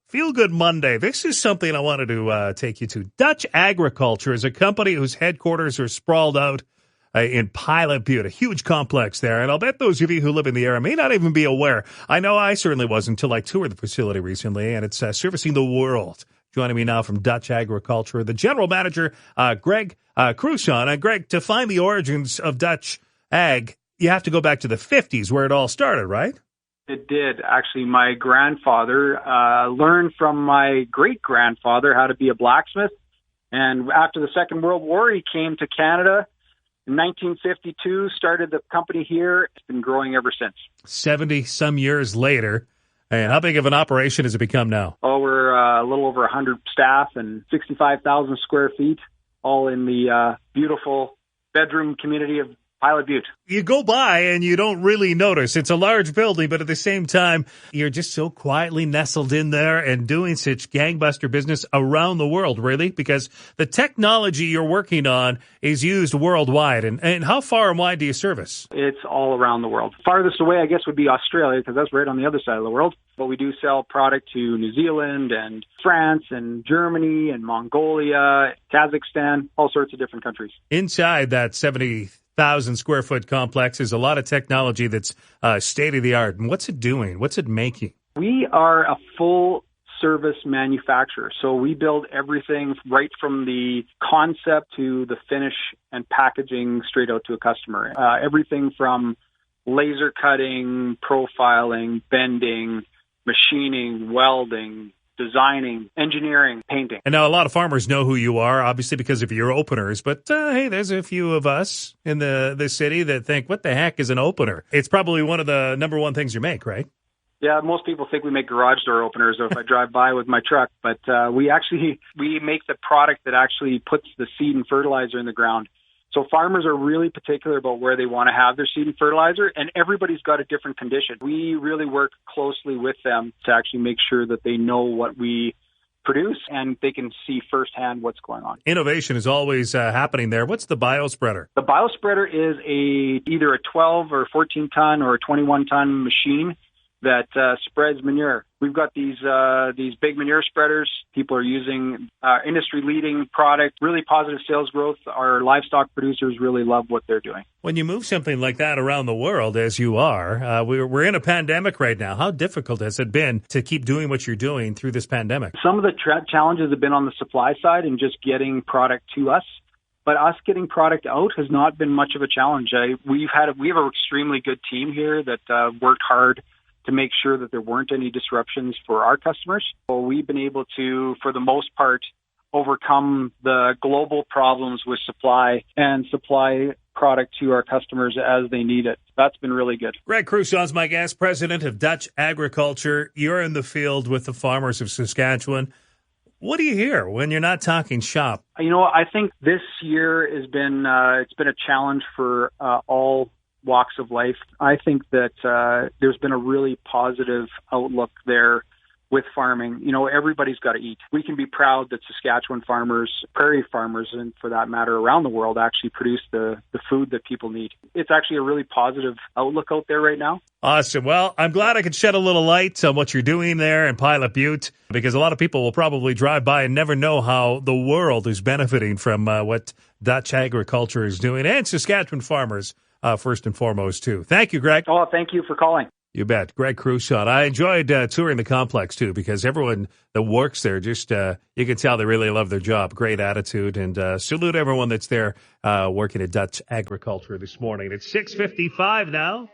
Feel Good Monday. This is something I wanted to take you to. Dutch Agriculture is a company whose headquarters are sprawled out in Pilot Butte, a huge complex there. And I'll bet those of you who live in the area may not even be aware. I know I certainly wasn't until I toured the facility recently, and it's servicing the world. Joining me now from Dutch Agriculture, the general manager, Greg Cruson. Greg, to find the origins of Dutch Ag, you have to go back to the 50s where it all started, right? It did. Actually, my grandfather learned from my great-grandfather how to be a blacksmith. And after the Second World War, he came to Canada in 1952, started the company here. It's been growing ever since. 70-some years later. And how big of an operation has it become now? Oh, we're a little over 100 staff and 65,000 square feet, all in the beautiful bedroom community of Pilot Butte. You go by and you don't really notice. It's a large building, but at the same time, you're just so quietly nestled in there and doing such gangbuster business around the world, really, because the technology you're working on is used worldwide. And how far and wide do you service? It's all around the world. Farthest away, I guess, would be Australia, because that's right on the other side of the world. But we do sell product to New Zealand and France and Germany and Mongolia, Kazakhstan, all sorts of different countries. Inside that 70,000 square foot complex is a lot of technology that's state of the art. And what's it doing? What's it making? We are a full service manufacturer. So we build everything right from the concept to the finish and packaging straight out to a customer. Everything from laser cutting, profiling, bending, machining, welding, designing, engineering, painting. And now a lot of farmers know who you are, obviously because of your openers. But hey, there's a few of us in the city that think, what the heck is an opener? It's probably one of the number one things you make, right? Yeah, most people think we make garage door openers or if I drive by with my truck. But we make the product that actually puts the seed and fertilizer in the ground. So farmers are really particular about where they want to have their seed and fertilizer, and everybody's got a different condition. We really work closely with them to actually make sure that they know what we produce and they can see firsthand what's going on. Innovation is always happening there. What's the biospreader? The biospreader is either a 12 or 14 ton or a 21 ton machine that spreads manure. We've got these big manure spreaders. People are using industry-leading product, really positive sales growth. Our livestock producers really love what they're doing. When you move something like that around the world, as you are, we're in a pandemic right now. How difficult has it been to keep doing what you're doing through this pandemic? Some of the challenges have been on the supply side and just getting product to us. But us getting product out has not been much of a challenge. We have an extremely good team here that worked hard to make sure that there weren't any disruptions for our customers. So we've been able to, for the most part, overcome the global problems with supply and supply product to our customers as they need it. That's been really good. Greg Cruson's my guest, president of Dutch Agriculture. You're in the field with the farmers of Saskatchewan. What do you hear when you're not talking shop? You know, I think this year has been it's been a challenge for all walks of life. I think that there's been a really positive outlook there with farming. You know, everybody's got to eat. We can be proud that Saskatchewan farmers, prairie farmers, and for that matter around the world actually produce the food that people need. It's actually a really positive outlook out there right now. Awesome. Well, I'm glad I could shed a little light on what you're doing there in Pilot Butte, because a lot of people will probably drive by and never know how the world is benefiting from what Dutch Agriculture is doing, and Saskatchewan farmers first and foremost, too. Thank you, Greg. Oh, thank you for calling. You bet. Greg Cruson. I enjoyed touring the complex, too, because everyone that works there, just you can tell they really love their job. Great attitude. And salute everyone that's there working at Dutch Agriculture this morning. It's 6:55 now.